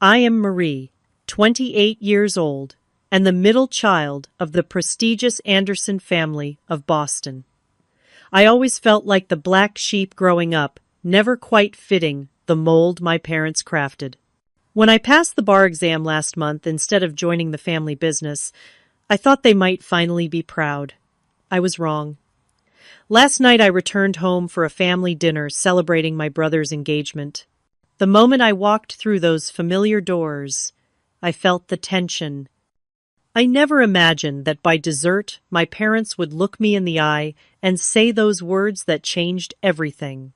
I am Marie, 28 years old, and the middle child of the prestigious Anderson family of Boston. I always felt like the black sheep growing up, never quite fitting the mold my parents crafted. When I passed the bar exam last month instead of joining the family business, I thought they might finally be proud. I was wrong. Last night I returned home for a family dinner celebrating my brother's engagement. The moment I walked through those familiar doors, I felt the tension. I never imagined that by dessert my parents would look me in the eye and say those words that changed everything.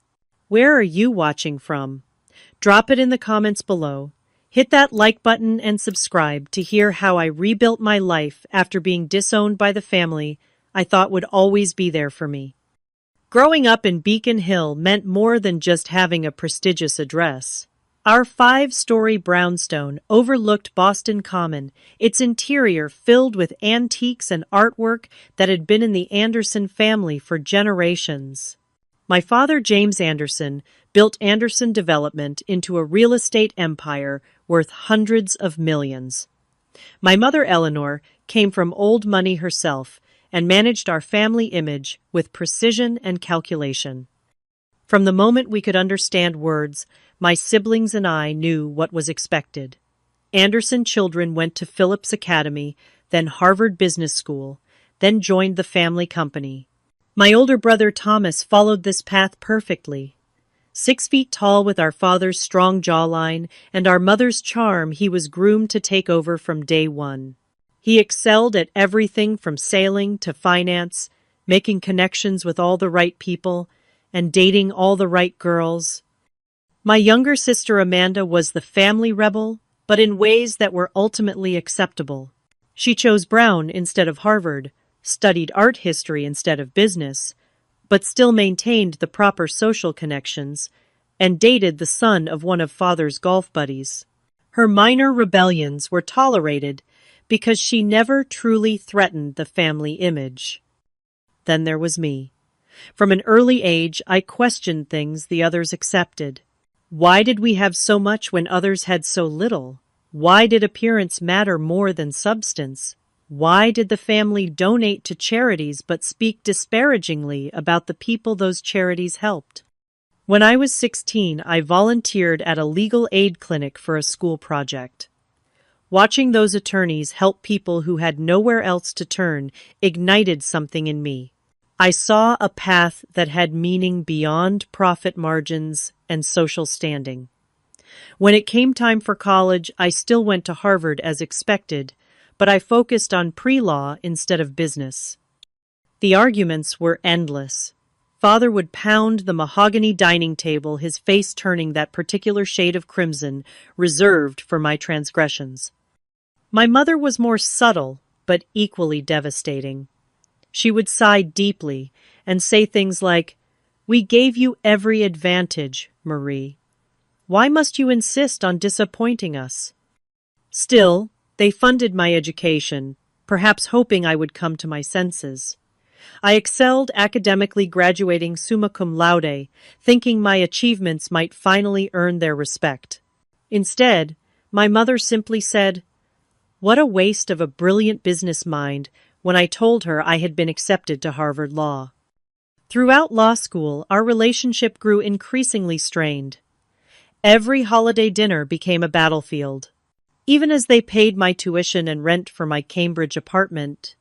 Where are you watching from? Drop it in the comments below. Hit that like button and subscribe to hear how I rebuilt my life after being disowned by the family I thought would always be there for me. Growing up in Beacon Hill meant more than just having a prestigious address. Our 5-story brownstone overlooked Boston Common, its interior filled with antiques and artwork that had been in the Anderson family for generations. My father, James Anderson, built Anderson Development into a real estate empire worth hundreds of millions. My mother, Eleanor, came from old money herself and managed our family image with precision and calculation. From the moment we could understand words, my siblings and I knew what was expected. Anderson children went to Phillips Academy, then Harvard Business School, then joined the family company. My older brother Thomas followed this path perfectly. 6 feet tall with our father's strong jawline and our mother's charm, he was groomed to take over from day one. He excelled at everything from sailing to finance, making connections with all the right people, and dating all the right girls. My younger sister Amanda was the family rebel, but in ways that were ultimately acceptable. She chose Brown instead of Harvard, studied art history instead of business, but still maintained the proper social connections, and dated the son of one of father's golf buddies. Her minor rebellions were tolerated because she never truly threatened the family image. Then there was me. From an early age, I questioned things the others accepted. Why did we have so much when others had so little? Why did appearance matter more than substance? Why did the family donate to charities but speak disparagingly about the people those charities helped? When I was 16, I volunteered at a legal aid clinic for a school project. Watching those attorneys help people who had nowhere else to turn ignited something in me. I saw a path that had meaning beyond profit margins and social standing. When it came time for college, I still went to Harvard as expected, but I focused on pre-law instead of business. The arguments were endless. Father would pound the mahogany dining table, his face turning that particular shade of crimson reserved for my transgressions. My mother was more subtle, but equally devastating. She would sigh deeply and say things like, "We gave you every advantage, Marie. Why must you insist on disappointing us?" Still, they funded my education, perhaps hoping I would come to my senses. I excelled academically, graduating summa cum laude, thinking my achievements might finally earn their respect. Instead, my mother simply said, "What a waste of a brilliant business mind," when I told her I had been accepted to Harvard Law. Throughout law school, our relationship grew increasingly strained. Every holiday dinner became a battlefield. Even as they paid my tuition and rent for my Cambridge apartment,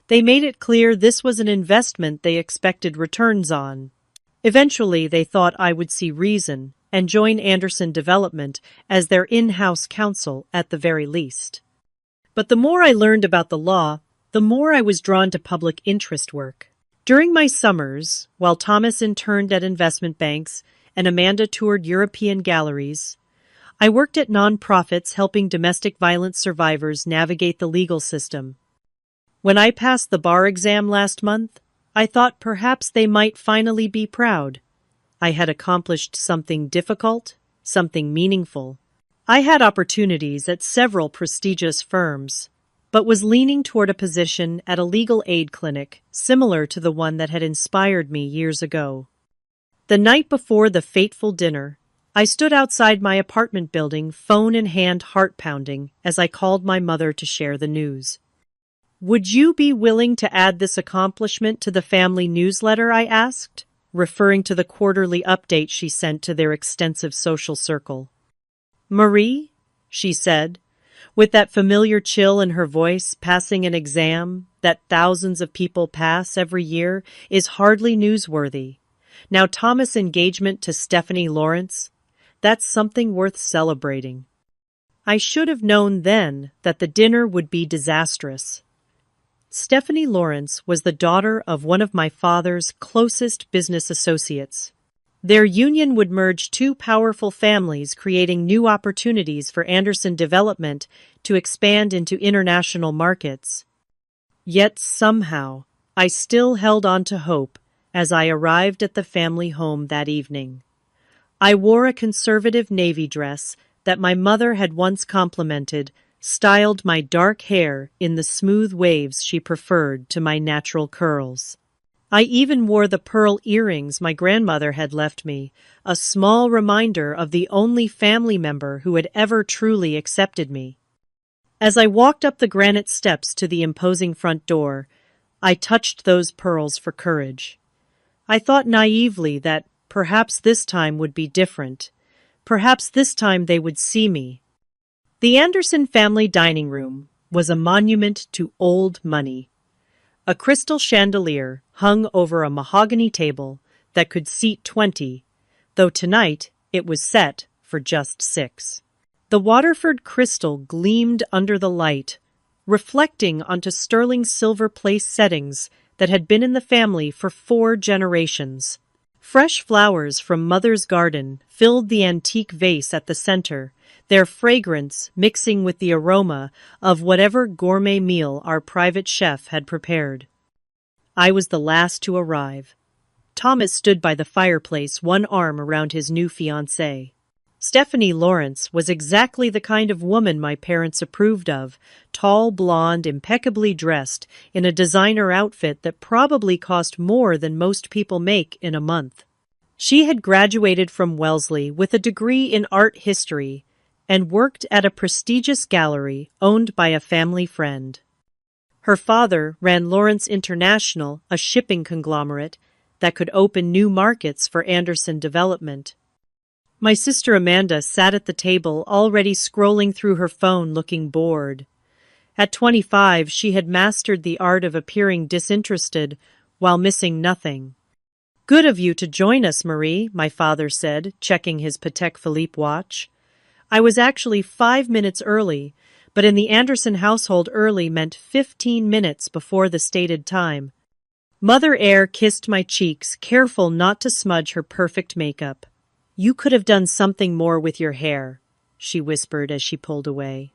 they made it clear this was an investment they expected returns on. Eventually, they thought I would see reason and join Anderson Development as their in-house counsel at the very least. But the more I learned about the law, the more I was drawn to public interest work. During my summers, while Thomas interned at investment banks and Amanda toured European galleries, I worked at nonprofits helping domestic violence survivors navigate the legal system. When I passed the bar exam last month, I thought perhaps they might finally be proud. I had accomplished something difficult, something meaningful. I had opportunities at several prestigious firms, but was leaning toward a position at a legal aid clinic similar to the one that had inspired me years ago. The night before the fateful dinner, I stood outside my apartment building, phone in hand, heart pounding, as I called my mother to share the news. "Would you be willing to add this accomplishment to the family newsletter?" I asked, referring to the quarterly update she sent to their extensive social circle. "Marie," she said, with that familiar chill in her voice, "passing an exam that thousands of people pass every year is hardly newsworthy. Now Thomas' engagement to Stephanie Lawrence, that's something worth celebrating." I should have known then that the dinner would be disastrous. Stephanie Lawrence was the daughter of one of my father's closest business associates. Their union would merge two powerful families, creating new opportunities for Anderson Development to expand into international markets. Yet somehow, I still held on to hope as I arrived at the family home that evening. I wore a conservative navy dress that my mother had once complimented, styled my dark hair in the smooth waves she preferred to my natural curls. I even wore the pearl earrings my grandmother had left me, a small reminder of the only family member who had ever truly accepted me. As I walked up the granite steps to the imposing front door, I touched those pearls for courage. I thought naively that perhaps this time would be different. Perhaps this time they would see me. The Anderson family dining room was a monument to old money. A crystal chandelier hung over a mahogany table that could seat 20, though tonight it was set for just 6. The Waterford crystal gleamed under the light, reflecting onto sterling silver place settings that had been in the family for 4 generations. Fresh flowers from Mother's garden filled the antique vase at the center, their fragrance mixing with the aroma of whatever gourmet meal our private chef had prepared. I was the last to arrive. Thomas stood by the fireplace, one arm around his new fiancée. Stephanie Lawrence was exactly the kind of woman my parents approved of, tall, blonde, impeccably dressed, in a designer outfit that probably cost more than most people make in a month. She had graduated from Wellesley with a degree in art history and worked at a prestigious gallery owned by a family friend. Her father ran Lawrence International, a shipping conglomerate that could open new markets for Anderson Development. My sister Amanda sat at the table, already scrolling through her phone, looking bored. At 25, she had mastered the art of appearing disinterested while missing nothing. "Good of you to join us, Marie," my father said, checking his Patek Philippe watch. I was actually 5 minutes early, but in the Anderson household early meant 15 minutes before the stated time. Mother Eyre kissed my cheeks, careful not to smudge her perfect makeup. "You could have done something more with your hair," she whispered as she pulled away.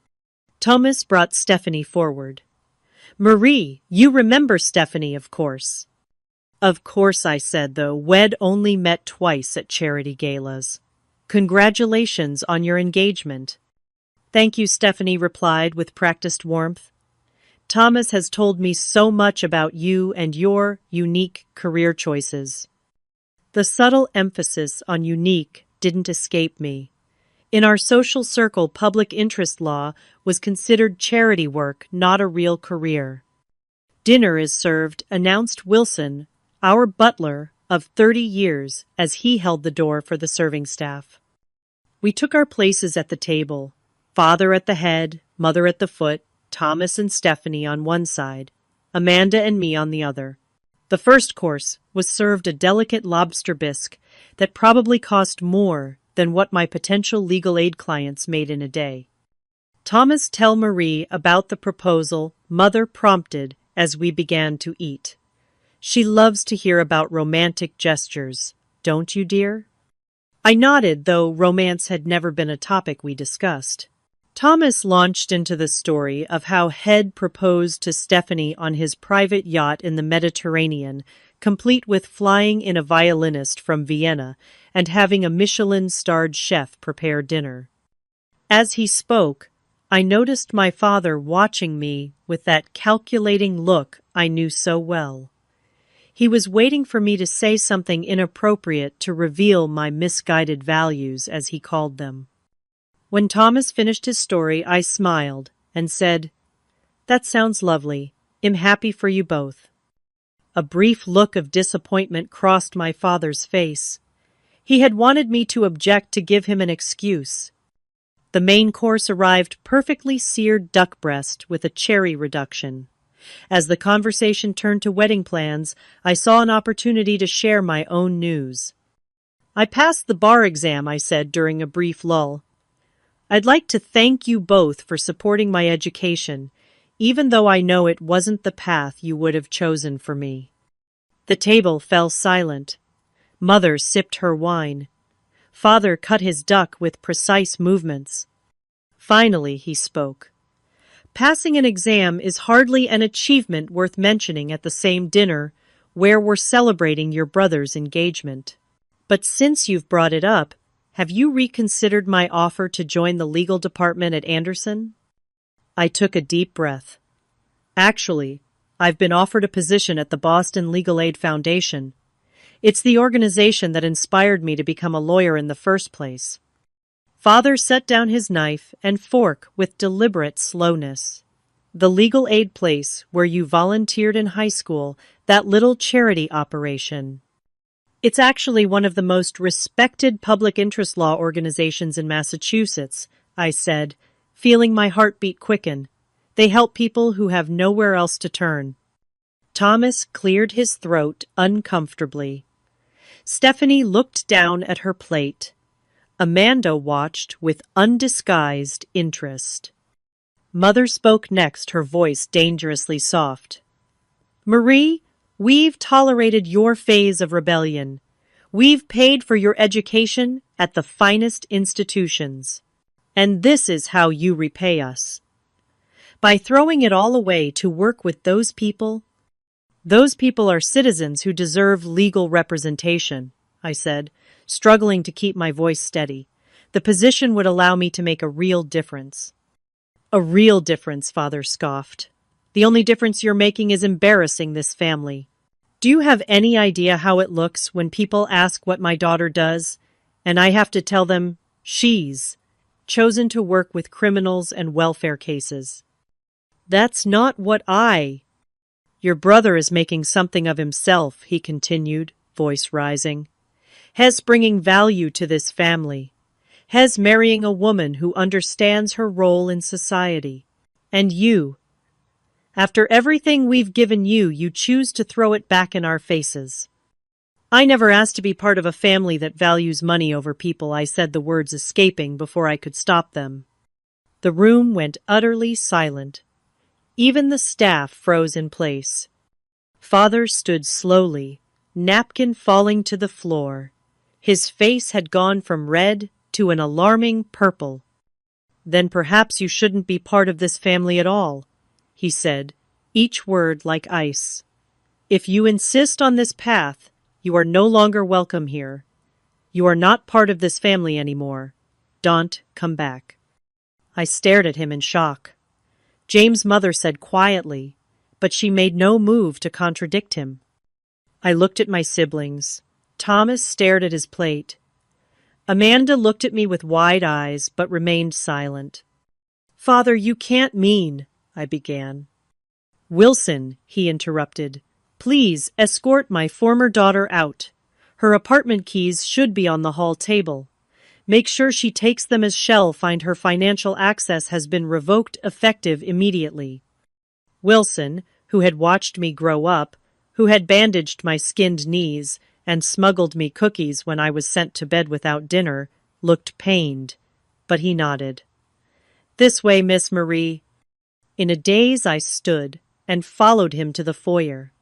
Thomas brought Stephanie forward. "Marie, you remember Stephanie, of course." "Of course," I said, though we'd only met twice at charity galas. "Congratulations on your engagement." "Thank you," Stephanie replied with practiced warmth. "Thomas has told me so much about you and your unique career choices." The subtle emphasis on unique didn't escape me. In our social circle, public interest law was considered charity work, not a real career. "Dinner is served," announced Wilson, our butler of 30 years, as he held the door for the serving staff. We took our places at the table, father at the head, mother at the foot, Thomas and Stephanie on one side, Amanda and me on the other. The first course was served a delicate lobster bisque that probably cost more than what my potential legal aid clients made in a day. "Thomas, tell Marie about the proposal," Mother prompted as we began to eat. "She loves to hear about romantic gestures, don't you, dear?" I nodded, though romance had never been a topic we discussed. Thomas launched into the story of how Head proposed to Stephanie on his private yacht in the Mediterranean, complete with flying in a violinist from Vienna and having a Michelin-starred chef prepare dinner. As he spoke, I noticed my father watching me with that calculating look I knew so well. He was waiting for me to say something inappropriate to reveal my misguided values, as he called them. When Thomas finished his story, I smiled and said, "That sounds lovely. I'm happy for you both." A brief look of disappointment crossed my father's face. He had wanted me to object to give him an excuse. The main course arrived perfectly seared duck breast with a cherry reduction. As the conversation turned to wedding plans, I saw an opportunity to share my own news. "I passed the bar exam," I said during a brief lull. "I'd like to thank you both for supporting my education, even though I know it wasn't the path you would have chosen for me." The table fell silent. Mother sipped her wine. Father cut his duck with precise movements. Finally, he spoke. "Passing an exam is hardly an achievement worth mentioning at the same dinner where we're celebrating your brother's engagement. But since you've brought it up, have you reconsidered my offer to join the legal department at Anderson?" I took a deep breath. "Actually, I've been offered a position at the Boston Legal Aid Foundation. It's the organization that inspired me to become a lawyer in the first place." Father set down his knife and fork with deliberate slowness. "The legal aid place where you volunteered in high school, that little charity operation. It's actually one of the most respected public interest law organizations in Massachusetts," I said, feeling my heartbeat quicken. "They help people who have nowhere else to turn." Thomas cleared his throat uncomfortably. Stephanie looked down at her plate. Amanda watched with undisguised interest. Mother spoke next, her voice dangerously soft. "Marie, we've tolerated your phase of rebellion. We've paid for your education at the finest institutions. And this is how you repay us. By throwing it all away to work with those people. Those people are citizens who deserve legal representation," I said, struggling to keep my voice steady. "The position would allow me to make a real difference." "A real difference," Father scoffed. "The only difference you're making is embarrassing this family. Do you have any idea how it looks when people ask what my daughter does, and I have to tell them she's chosen to work with criminals and welfare cases? That's not what Your brother is making something of himself," he continued, voice rising. "Hes bringing value to this family. Hes marrying a woman who understands her role in society. And you, after everything we've given you, you choose to throw it back in our faces." "I never asked to be part of a family that values money over people," I said, the words escaping before I could stop them. The room went utterly silent. Even the staff froze in place. Father stood slowly, napkin falling to the floor. His face had gone from red to an alarming purple. "Then perhaps you shouldn't be part of this family at all," he said, each word like ice. "If you insist on this path, you are no longer welcome here. You are not part of this family anymore. Don't come back." I stared at him in shock. James' mother said quietly, but she made no move to contradict him. I looked at my siblings. Thomas stared at his plate. Amanda looked at me with wide eyes, but remained silent. "Father, you can't mean," I began. "Wilson," he interrupted, "please escort my former daughter out. Her apartment keys should be on the hall table. Make sure she takes them as shall find her financial access has been revoked effective immediately." Wilson, who had watched me grow up, who had bandaged my skinned knees and smuggled me cookies when I was sent to bed without dinner, looked pained, but he nodded. "This way, Miss Marie." In a daze I stood and followed him to the foyer.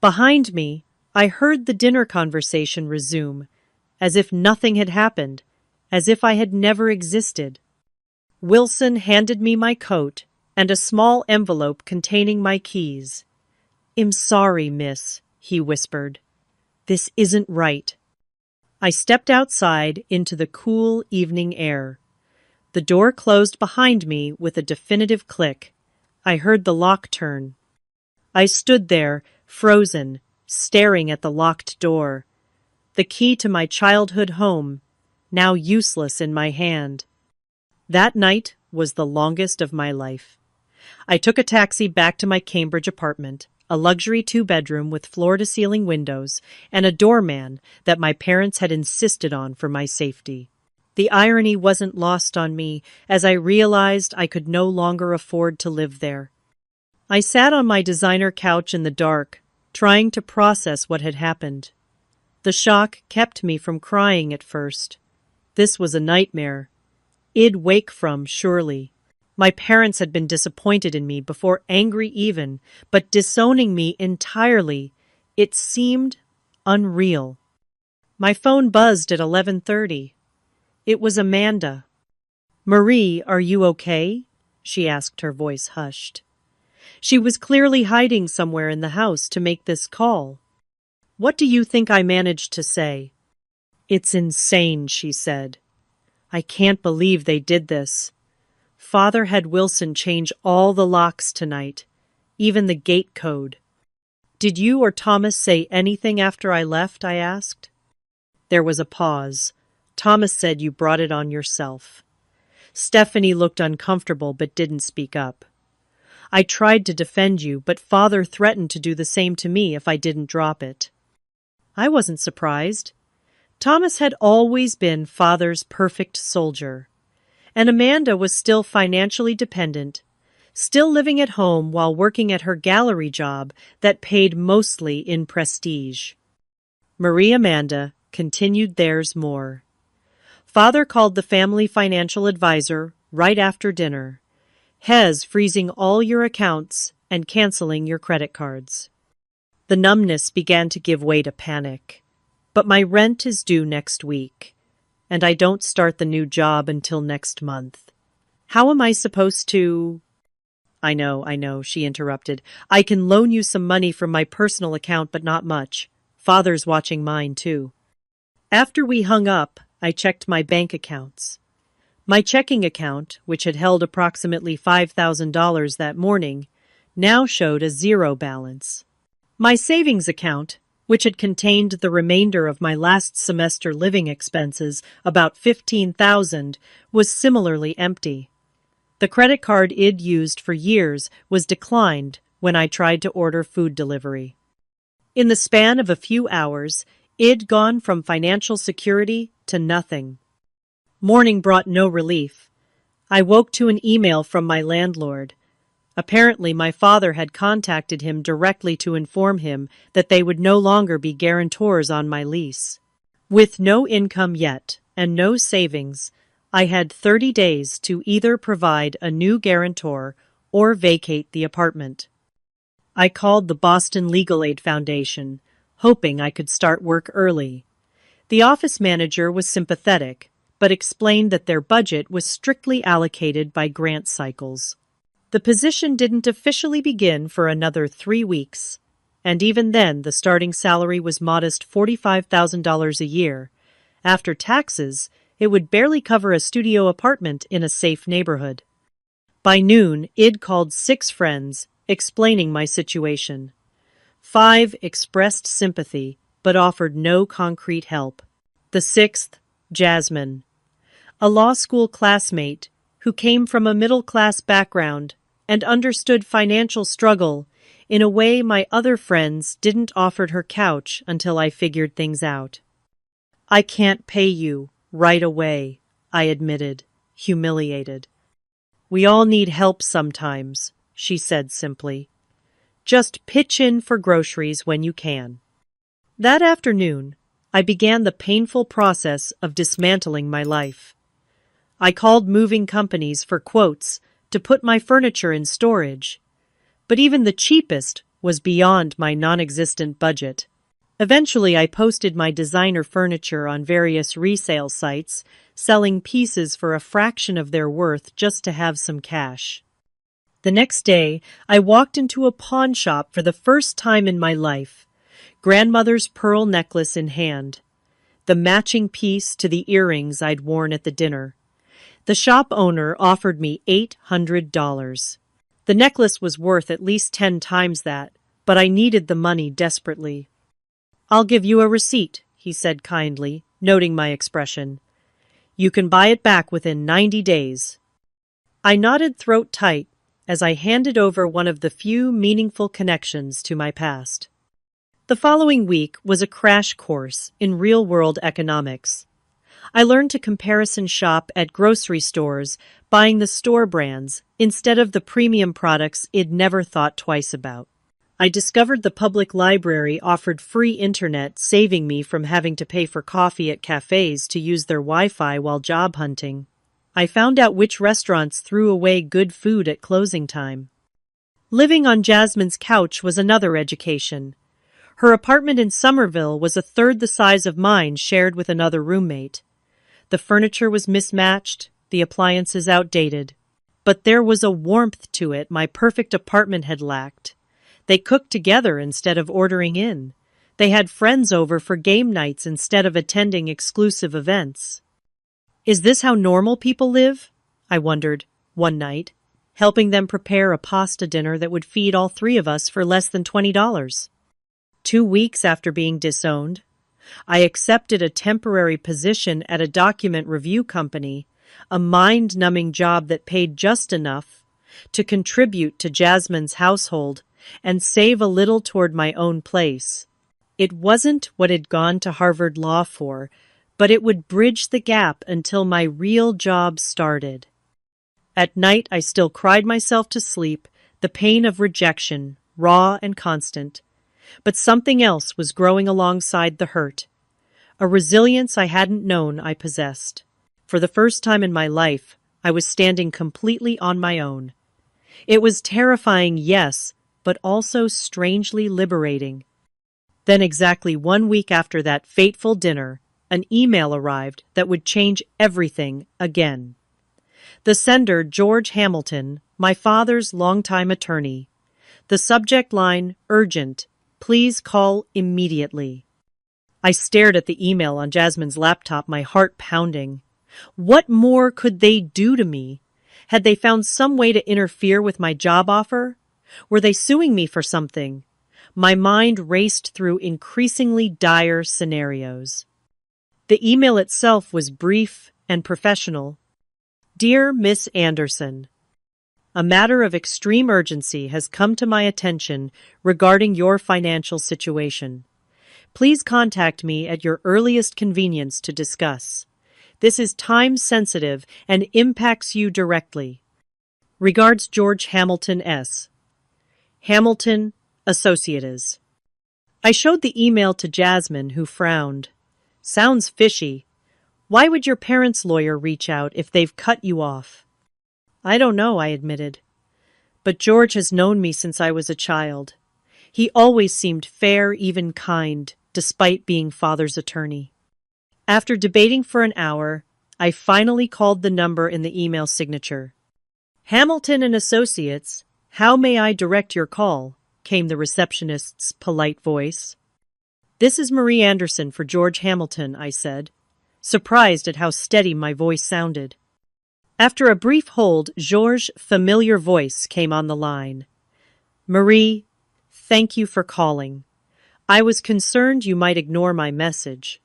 Behind me, I heard the dinner conversation resume, as if nothing had happened, as if I had never existed. Wilson handed me my coat and a small envelope containing my keys. "I'm sorry, miss," he whispered. "This isn't right." I stepped outside into the cool evening air. The door closed behind me with a definitive click. I heard the lock turn. I stood there, frozen, staring at the locked door, the key to my childhood home, now useless in my hand. That night was the longest of my life. I took a taxi back to my Cambridge apartment, a luxury two-bedroom with floor-to-ceiling windows and a doorman that my parents had insisted on for my safety. The irony wasn't lost on me as I realized I could no longer afford to live there. I sat on my designer couch in the dark, trying to process what had happened. The shock kept me from crying at first. This was a nightmare. I'd wake from, surely. My parents had been disappointed in me before angry even, but disowning me entirely. It seemed unreal. My phone buzzed at 11:30. It was Amanda. "Marie, are you okay?" she asked, her voice hushed. She was clearly hiding somewhere in the house to make this call. "What do you think I managed to say?" "It's insane," she said. "I can't believe they did this. Father had Wilson change all the locks tonight, even the gate code." "Did you or Thomas say anything after I left?" I asked. There was a pause. "Thomas said you brought it on yourself." Stephanie looked uncomfortable but didn't speak up. "I tried to defend you, but Father threatened to do the same to me if I didn't drop it." I wasn't surprised. Thomas had always been Father's perfect soldier. And Amanda was still financially dependent, still living at home while working at her gallery job that paid mostly in prestige. Marie Amanda continued theirs more. Father called the family financial advisor right after dinner. "Hez freezing all your accounts and canceling your credit cards." The numbness began to give way to panic. But my rent is due next week, and I don't start the new job until next month. How am I supposed to— I know, she interrupted. "I can loan you some money from my personal account, but not much. Father's watching mine, too." After we hung up, I checked my bank accounts. My checking account, which had held approximately $5,000 that morning, now showed a zero balance. My savings account, which had contained the remainder of my last semester living expenses, about $15,000, was similarly empty. The credit card I'd used for years was declined when I tried to order food delivery. In the span of a few hours, I'd gone from financial security to nothing. Morning brought no relief. I woke to an email from my landlord. Apparently, my father had contacted him directly to inform him that they would no longer be guarantors on my lease. With no income yet and no savings, I had 30 days to either provide a new guarantor or vacate the apartment. I called the Boston Legal Aid Foundation, hoping I could start work early. The office manager was sympathetic, but explained that their budget was strictly allocated by grant cycles. The position didn't officially begin for another 3 weeks, and even then the starting salary was modest $45,000 a year. After taxes, it would barely cover a studio apartment in a safe neighborhood. By noon, I'd called 6 friends, explaining my situation. 5 expressed sympathy, but offered no concrete help. The 6th, Jasmine, a law school classmate who came from a middle-class background and understood financial struggle in a way my other friends didn't, offered her couch until I figured things out. "I can't pay you right away," I admitted, humiliated. "We all need help sometimes," she said simply. "Just pitch in for groceries when you can." That afternoon, I began the painful process of dismantling my life. I called moving companies for quotes to put my furniture in storage, but even the cheapest was beyond my non-existent budget. Eventually, I posted my designer furniture on various resale sites, selling pieces for a fraction of their worth just to have some cash. The next day, I walked into a pawn shop for the first time in my life, grandmother's pearl necklace in hand, the matching piece to the earrings I'd worn at the dinner. The shop owner offered me $800. The necklace was worth at least 10 times that, but I needed the money desperately. "I'll give you a receipt," he said kindly, noting my expression. "You can buy it back within 90 days. I nodded throat tight as I handed over one of the few meaningful connections to my past. The following week was a crash course in real-world economics. I learned to comparison shop at grocery stores, buying the store brands instead of the premium products I'd never thought twice about. I discovered the public library offered free internet, saving me from having to pay for coffee at cafes to use their Wi-Fi while job hunting. I found out which restaurants threw away good food at closing time. Living on Jasmine's couch was another education. Her apartment in Somerville was a third the size of mine, shared with another roommate. The furniture was mismatched, the appliances outdated. But there was a warmth to it my perfect apartment had lacked. They cooked together instead of ordering in. They had friends over for game nights instead of attending exclusive events. Is this how normal people live? I wondered, one night, helping them prepare a pasta dinner that would feed all three of us for less than $20. 2 weeks after being disowned, I accepted a temporary position at a document review company, a mind-numbing job that paid just enough to contribute to Jasmine's household and save a little toward my own place. It wasn't what I'd gone to Harvard Law for, but it would bridge the gap until my real job started. At night, I still cried myself to sleep, the pain of rejection, raw and constant. But something else was growing alongside the hurt. A resilience I hadn't known I possessed. For the first time in my life, I was standing completely on my own. It was terrifying, yes, but also strangely liberating. Then exactly 1 week after that fateful dinner, an email arrived that would change everything again. The sender, George Hamilton, my father's longtime attorney. The subject line, urgent, please call immediately. I stared at the email on Jasmine's laptop, my heart pounding. What more could they do to me? Had they found some way to interfere with my job offer? Were they suing me for something? My mind raced through increasingly dire scenarios. The email itself was brief and professional. Dear Miss Anderson, a matter of extreme urgency has come to my attention regarding your financial situation. Please contact me at your earliest convenience to discuss. This is time-sensitive and impacts you directly. Regards, George Hamilton S. Hamilton, Associates. I showed the email to Jasmine, who frowned. Sounds fishy. Why would your parents' lawyer reach out if they've cut you off? I don't know, I admitted. But George has known me since I was a child. He always seemed fair, even kind, despite being father's attorney. After debating for an hour, I finally called the number in the email signature. Hamilton and Associates, how may I direct your call? Came the receptionist's polite voice. This is Marie Anderson for George Hamilton, I said, surprised at how steady my voice sounded. After a brief hold, Georges' familiar voice came on the line. Marie, thank you for calling. I was concerned you might ignore my message.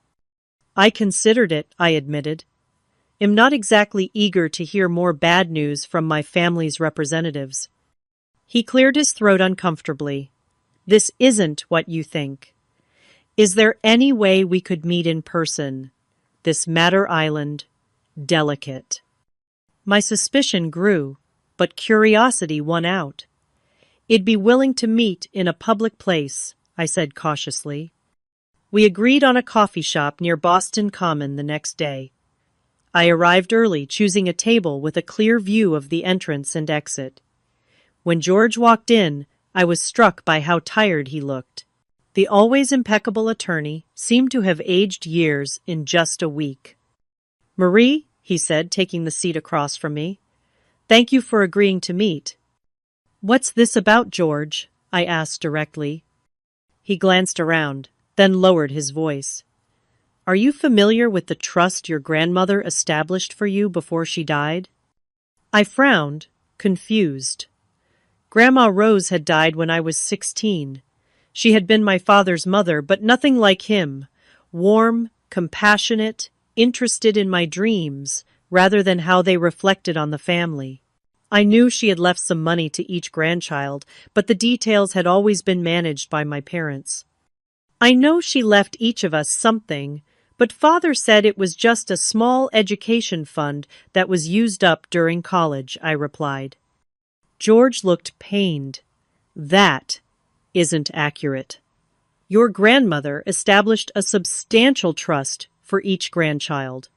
I considered it, I admitted. I'm not exactly eager to hear more bad news from my family's representatives. He cleared his throat uncomfortably. This isn't what you think. Is there any way we could meet in person? This matter island, delicate. My suspicion grew, but curiosity won out. I'd be willing to meet in a public place, I said cautiously. We agreed on a coffee shop near Boston Common the next day. I arrived early, choosing a table with a clear view of the entrance and exit. When George walked in, I was struck by how tired he looked. The always impeccable attorney seemed to have aged years in just a week. Marie, he said, taking the seat across from me, thank you for agreeing to meet. What's this about, George? I asked directly. He glanced around, then lowered his voice. Are you familiar with the trust your grandmother established for you before she died? I frowned, confused. Grandma Rose had died when I was 16. She had been my father's mother, but nothing like him. Warm, compassionate, interested in my dreams, rather than how they reflected on the family. I knew she had left some money to each grandchild, but the details had always been managed by my parents. I know she left each of us something, but father said it was just a small education fund that was used up during college, I replied. George looked pained. That isn't accurate. Your grandmother established a substantial trust for each grandchild.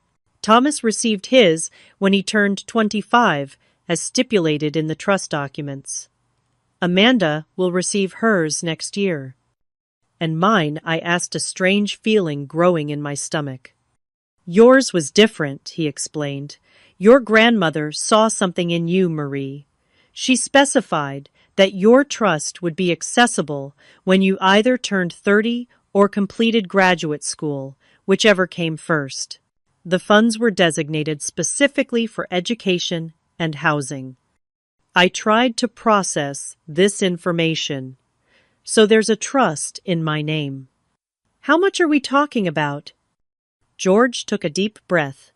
Thomas received his when he turned 25, as stipulated in the trust documents. Amanda will receive hers next year. And mine, I asked, a strange feeling growing in my stomach. Yours was different, he explained. Your grandmother saw something in you, Marie. She specified that your trust would be accessible when you either turned 30 or completed graduate school, whichever came first. The funds were designated specifically for education and housing. I tried to process this information. So there's a trust in my name. How much are we talking about? George took a deep breath.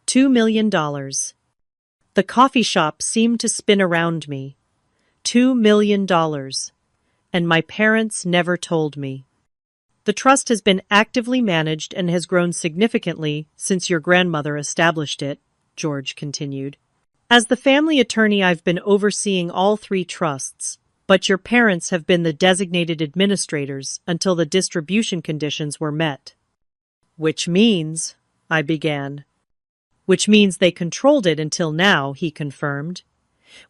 $2 million. The coffee shop seemed to spin around me. $2 million. And my parents never told me. The trust has been actively managed and has grown significantly since your grandmother established it, George continued. As the family attorney, I've been overseeing all three trusts, but your parents have been the designated administrators until the distribution conditions were met. Which means, I began. Which means they controlled it until now, he confirmed.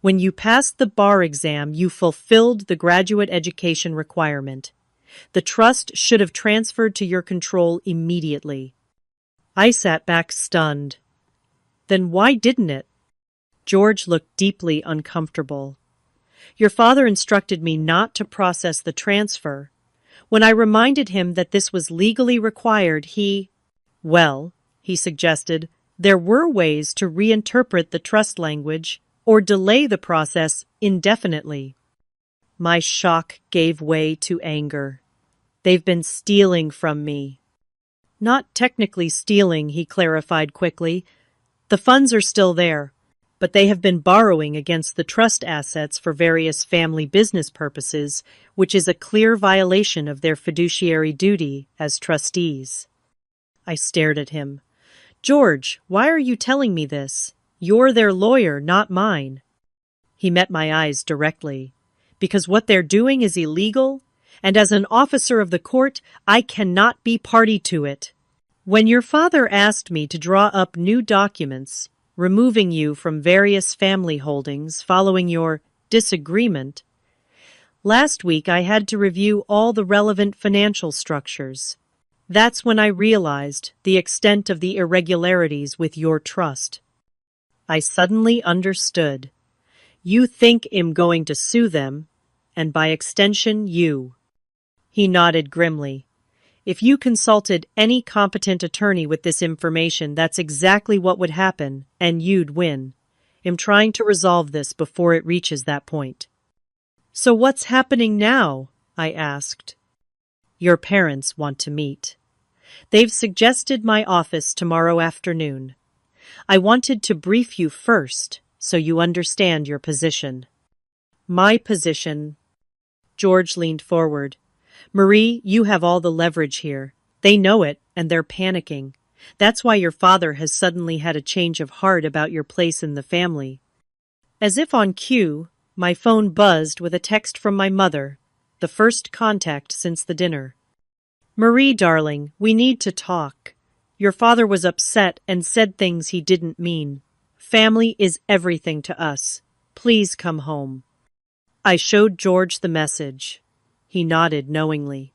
When you passed the bar exam, you fulfilled the graduate education requirement. The trust should have transferred to your control immediately. I sat back stunned. Then why didn't it? George looked deeply uncomfortable. Your father instructed me not to process the transfer. When I reminded him that this was legally required, he suggested, there were ways to reinterpret the trust language or delay the process indefinitely. My shock gave way to anger. They've been stealing from me. Not technically stealing, he clarified quickly. The funds are still there, but they have been borrowing against the trust assets for various family business purposes, which is a clear violation of their fiduciary duty as trustees. I stared at him. George, why are you telling me this? You're their lawyer, not mine. He met my eyes directly. Because what they're doing is illegal, and as an officer of the court, I cannot be party to it. When your father asked me to draw up new documents, removing you from various family holdings following your disagreement, last week I had to review all the relevant financial structures. That's when I realized the extent of the irregularities with your trust. I suddenly understood. You think I'm going to sue them, and by extension you. He nodded grimly. If you consulted any competent attorney with this information, that's exactly what would happen, and you'd win. I'm trying to resolve this before it reaches that point. So what's happening now? I asked. Your parents want to meet. They've suggested my office tomorrow afternoon. I wanted to brief you first, so you understand your position. My position. George leaned forward. Marie, you have all the leverage here. They know it, and they're panicking. That's why your father has suddenly had a change of heart about your place in the family. As if on cue, my phone buzzed with a text from my mother, the first contact since the dinner. Marie, darling, we need to talk. Your father was upset and said things he didn't mean. Family is everything to us. Please come home. I showed George the message. He nodded knowingly.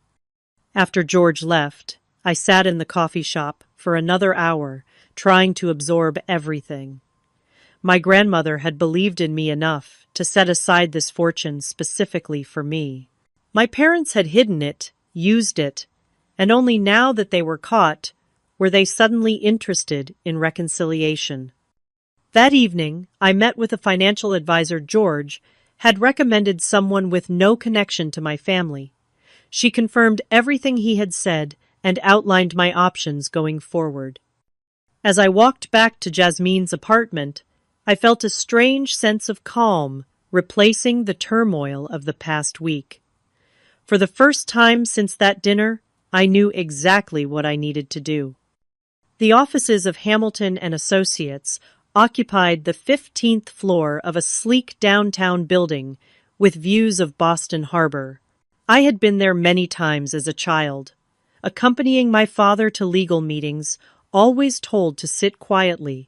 After George left, I sat in the coffee shop for another hour, trying to absorb everything. My grandmother had believed in me enough to set aside this fortune specifically for me. My parents had hidden it, used it, and only now that they were caught were they suddenly interested in reconciliation. That evening, I met with a financial advisor. George had recommended someone with no connection to my family. She confirmed everything he had said and outlined my options going forward. As I walked back to Jasmine's apartment, I felt a strange sense of calm, replacing the turmoil of the past week. For the first time since that dinner, I knew exactly what I needed to do. The offices of Hamilton and Associates occupied the 15th floor of a sleek downtown building with views of Boston Harbor. I had been there many times as a child, accompanying my father to legal meetings, always told to sit quietly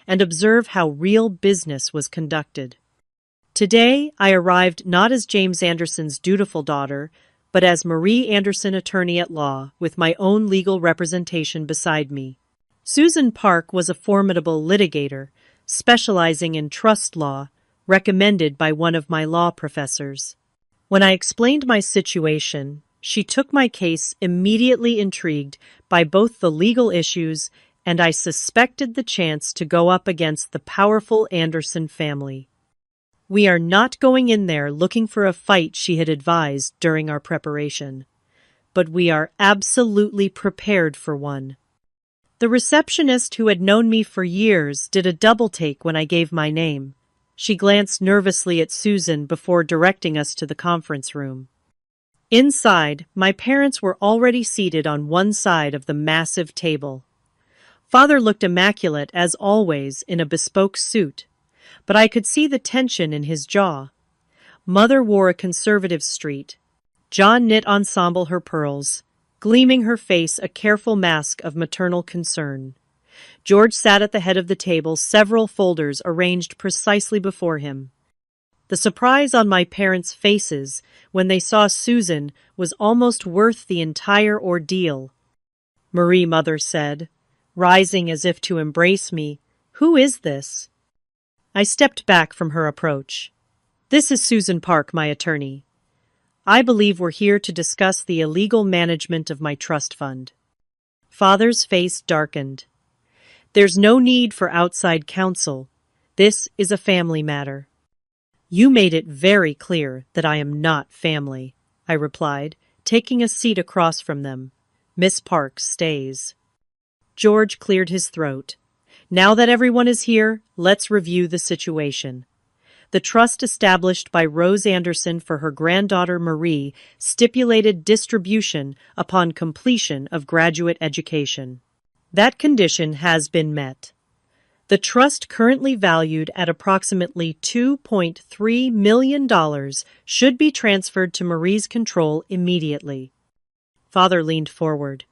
and observe how real business was conducted. Today, I arrived not as James Anderson's dutiful daughter, but as Marie Anderson, attorney at law, with my own legal representation beside me. Susan Park was a formidable litigator, specializing in trust law, recommended by one of my law professors. When I explained my situation, she took my case, immediately intrigued by both the legal issues and I suspected the chance to go up against the powerful Anderson family. "We are not going in there looking for a fight," she had advised during our preparation, "but we are absolutely prepared for one." The receptionist, who had known me for years, did a double-take when I gave my name. She glanced nervously at Susan before directing us to the conference room. Inside, my parents were already seated on one side of the massive table. Father looked immaculate as always in a bespoke suit, but I could see the tension in his jaw. Mother wore a conservative street. John knit ensemble her pearls, gleaming her face a careful mask of maternal concern. George sat at the head of the table, several folders arranged precisely before him. The surprise on my parents' faces when they saw Susan was almost worth the entire ordeal. "Marie," Mother said, rising as if to embrace me, "who is this?" I stepped back from her approach. "This is Susan Park, my attorney. I believe we're here to discuss the illegal management of my trust fund." Father's face darkened. "There's no need for outside counsel. This is a family matter." "You made it very clear that I am not family," I replied, taking a seat across from them. "Miss Park stays." George cleared his throat. "Now that everyone is here, let's review the situation." The trust established by Rose Anderson for her granddaughter Marie stipulated distribution upon completion of graduate education. That condition has been met. The trust, currently valued at approximately $2.3 million, should be transferred to Marie's control immediately. Father leaned forward.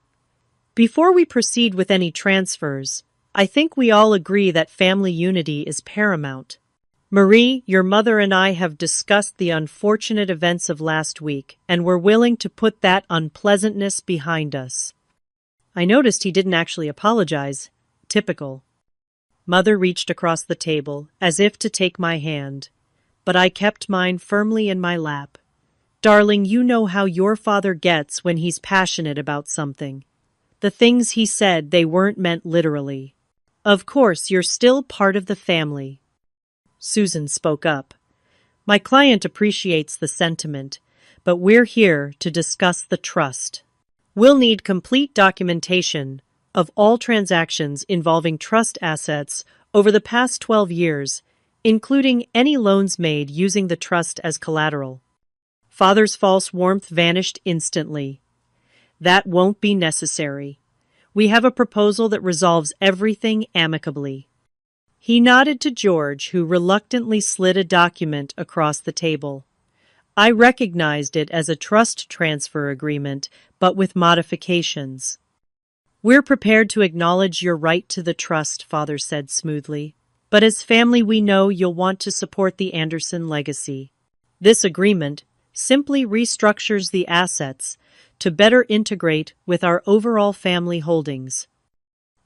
"Before we proceed with any transfers, I think we all agree that family unity is paramount. Marie, your mother and I have discussed the unfortunate events of last week, and we're willing to put that unpleasantness behind us." I noticed he didn't actually apologize. Typical. Mother reached across the table, as if to take my hand, but I kept mine firmly in my lap. "Darling, you know how your father gets when he's passionate about something. The things he said, they weren't meant literally. Of course, you're still part of the family." Susan spoke up. "My client appreciates the sentiment, but we're here to discuss the trust. We'll need complete documentation of all transactions involving trust assets over the past 12 years, including any loans made using the trust as collateral." Father's false warmth vanished instantly. "That won't be necessary. We have a proposal that resolves everything amicably." He nodded to George, who reluctantly slid a document across the table. I recognized it as a trust transfer agreement, but with modifications. "We're prepared to acknowledge your right to the trust," Father said smoothly. "But as family, we know you'll want to support the Anderson legacy. This agreement simply restructures the assets to better integrate with our overall family holdings."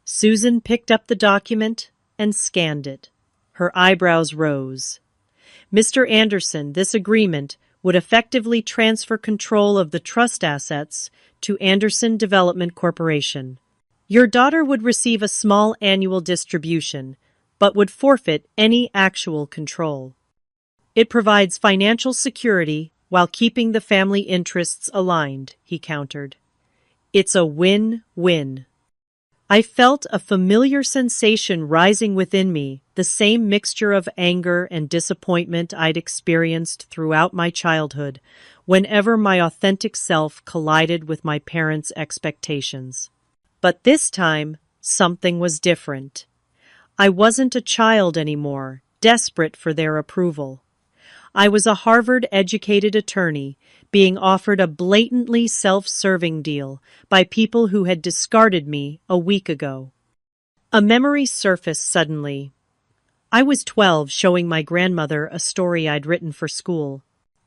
Susan picked up the document and scanned it. Her eyebrows rose. "Mr. Anderson, this agreement would effectively transfer control of the trust assets to Anderson Development Corporation. Your daughter would receive a small annual distribution, but would forfeit any actual control. It provides financial security while keeping the family interests aligned, he countered. It's a win-win. I felt a familiar sensation rising within me, the same mixture of anger and disappointment I'd experienced throughout my childhood, whenever my authentic self collided with my parents' expectations. But this time, something was different. I wasn't a child anymore, desperate for their approval. I was a Harvard-educated attorney, being offered a blatantly self-serving deal by people who had discarded me a week ago. A memory surfaced suddenly. I was 12, showing my grandmother a story I'd written for school.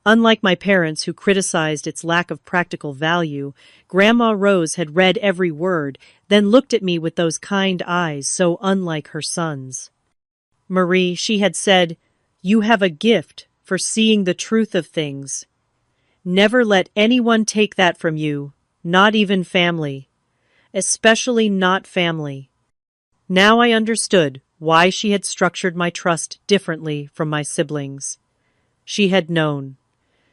Unlike my parents, who criticized its lack of practical value, Grandma Rose had read every word, then looked at me with those kind eyes so unlike her son's. Marie, she had said, you have a gift for seeing the truth of things. Never let anyone take that from you, not even family. Especially not family. Now I understood why she had structured my trust differently from my siblings. She had known.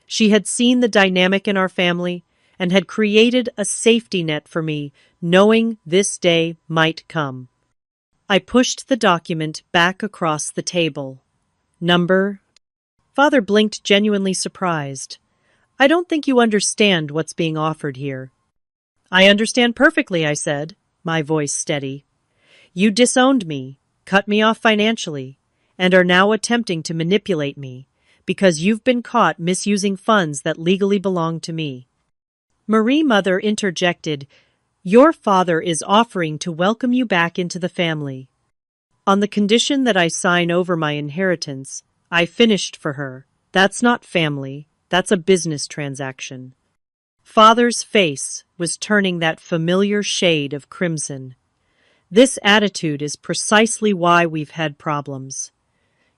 She had seen the dynamic in our family and had created a safety net for me, knowing this day might come. I pushed the document back across the table. Number. Father blinked, genuinely surprised. I don't think you understand what's being offered here. I understand perfectly, I said, my voice steady. You disowned me, cut me off financially, and are now attempting to manipulate me because you've been caught misusing funds that legally belong to me. Marie Mother interjected, your father is offering to welcome you back into the family. On the condition that I sign over my inheritance, I finished for her. That's not family, that's a business transaction. Father's face was turning that familiar shade of crimson. This attitude is precisely why we've had problems.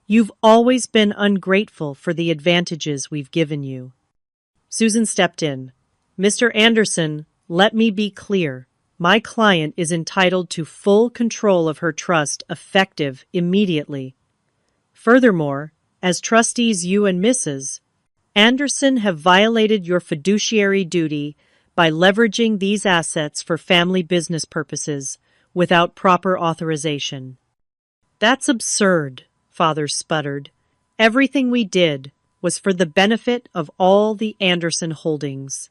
You've always been ungrateful for the advantages we've given you. Susan stepped in. Mr. Anderson, let me be clear. My client is entitled to full control of her trust, effective immediately. Furthermore, as trustees, you and Mrs. Anderson have violated your fiduciary duty by leveraging these assets for family business purposes without proper authorization. That's absurd, Father sputtered. Everything we did was for the benefit of all the Anderson holdings.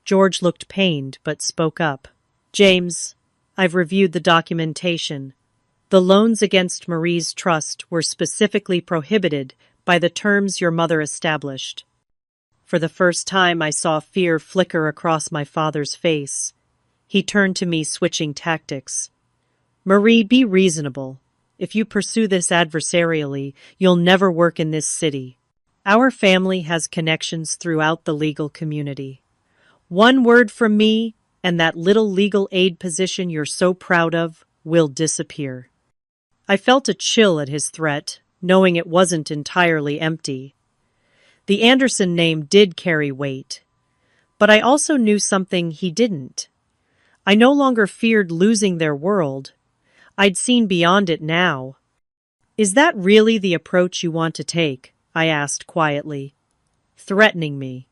George looked pained but spoke up. James, I've reviewed the documentation. The loans against Marie's trust were specifically prohibited by the terms your mother established. For the first time, I saw fear flicker across my father's face. He turned to me, switching tactics. Marie, be reasonable. If you pursue this adversarially, you'll never work in this city. Our family has connections throughout the legal community. One word from me, and that little legal aid position you're so proud of will disappear. I felt a chill at his threat, knowing it wasn't entirely empty. The Anderson name did carry weight, but I also knew something he didn't. I no longer feared losing their world. I'd seen beyond it now. Is that really the approach you want to take? I asked quietly, threatening me.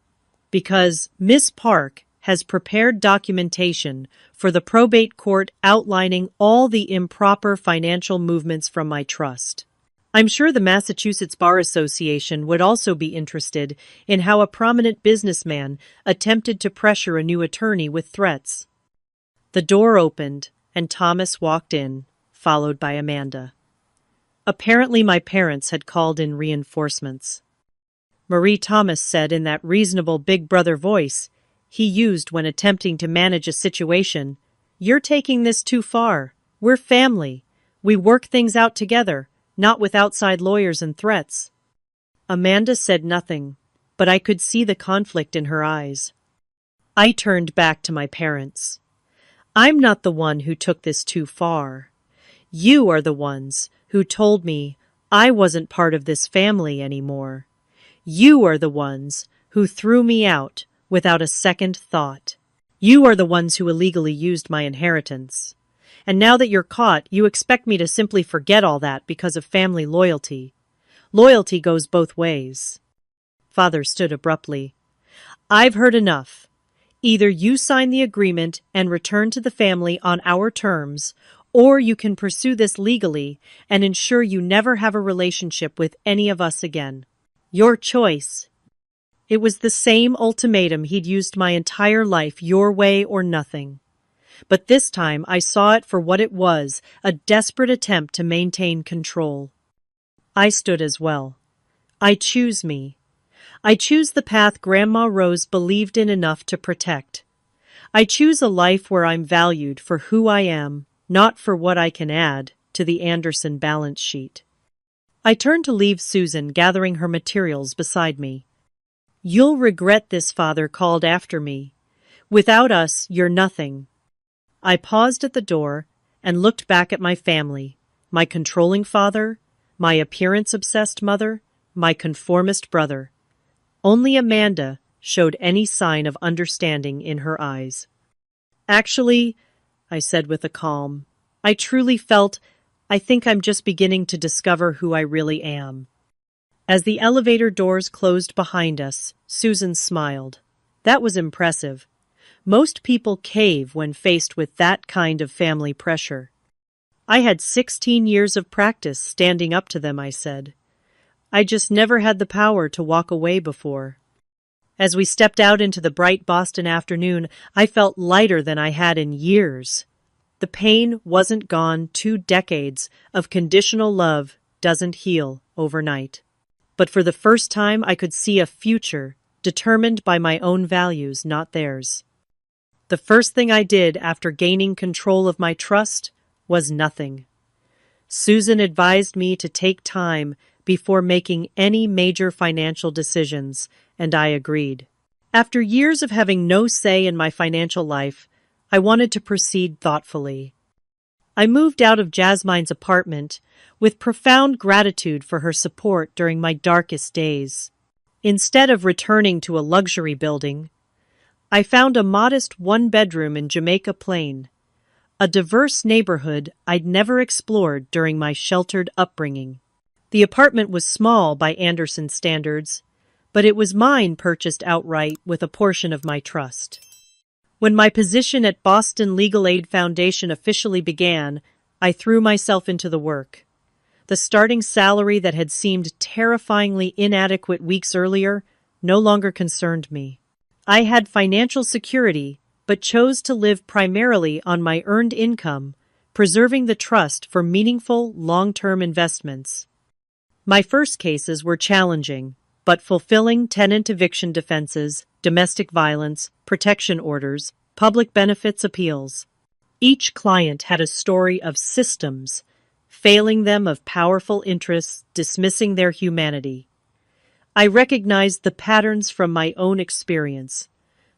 Because Miss Park has prepared documentation for the probate court outlining all the improper financial movements from my trust. I'm sure the Massachusetts Bar Association would also be interested in how a prominent businessman attempted to pressure a new attorney with threats. The door opened, and Thomas walked in, followed by Amanda. Apparently my parents had called in reinforcements. Marie Thomas said in that reasonable big brother voice he used when attempting to manage a situation, "You're taking this too far. We're family. We work things out together, not with outside lawyers and threats." Amanda said nothing, but I could see the conflict in her eyes. I turned back to my parents. I'm not the one who took this too far. You are the ones who told me I wasn't part of this family anymore. You are the ones who threw me out without a second thought. You are the ones who illegally used my inheritance. And now that you're caught, you expect me to simply forget all that because of family loyalty. Loyalty goes both ways. Father stood abruptly. I've heard enough. Either you sign the agreement and return to the family on our terms, or you can pursue this legally and ensure you never have a relationship with any of us again. Your choice. It was the same ultimatum he'd used my entire life, your way or nothing. But this time I saw it for what it was, a desperate attempt to maintain control. I stood as well. I choose me. I choose the path Grandma Rose believed in enough to protect. I choose a life where I'm valued for who I am, not for what I can add to the Anderson balance sheet. I turned to leave Susan gathering her materials beside me. You'll regret this, Father called after me. Without us, you're nothing. I paused at the door and looked back at my family, my controlling father, my appearance-obsessed mother, my conformist brother. Only Amanda showed any sign of understanding in her eyes. Actually, I said with a calm, I truly felt, I think I'm just beginning to discover who I really am. As the elevator doors closed behind us, Susan smiled. That was impressive. Most people cave when faced with that kind of family pressure. I had 16 years of practice standing up to them, I said. I just never had the power to walk away before. As we stepped out into the bright Boston afternoon, I felt lighter than I had in years. The pain wasn't gone. 2 decades of conditional love doesn't heal overnight. But for the first time, I could see a future determined by my own values, not theirs. The first thing I did after gaining control of my trust was nothing. Susan advised me to take time before making any major financial decisions, and I agreed. After years of having no say in my financial life, I wanted to proceed thoughtfully. I moved out of Jasmine's apartment with profound gratitude for her support during my darkest days. Instead of returning to a luxury building, I found a modest 1-bedroom in Jamaica Plain, a diverse neighborhood I'd never explored during my sheltered upbringing. The apartment was small by Anderson standards, but it was mine, purchased outright with a portion of my trust. When my position at Boston Legal Aid Foundation officially began, I threw myself into the work. The starting salary that had seemed terrifyingly inadequate weeks earlier no longer concerned me. I had financial security, but chose to live primarily on my earned income, preserving the trust for meaningful, long-term investments. My first cases were challenging, but fulfilling: tenant eviction defenses, domestic violence, protection orders, public benefits appeals. Each client had a story of systems, failing them, of powerful interests dismissing their humanity. I recognized the patterns from my own experience,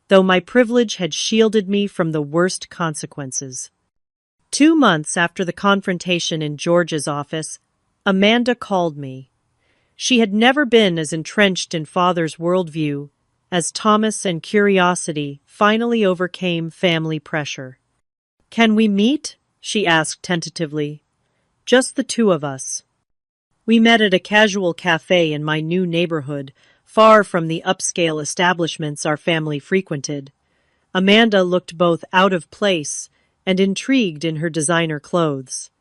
though my privilege had shielded me from the worst consequences. 2 months after the confrontation in George's office, Amanda called me. She had never been as entrenched in Father's worldview as Thomas, and curiosity finally overcame family pressure. "Can we meet?" she asked tentatively. "Just the 2 of us." We met at a casual cafe in my new neighborhood, far from the upscale establishments our family frequented. Amanda looked both out of place and intrigued in her designer clothes.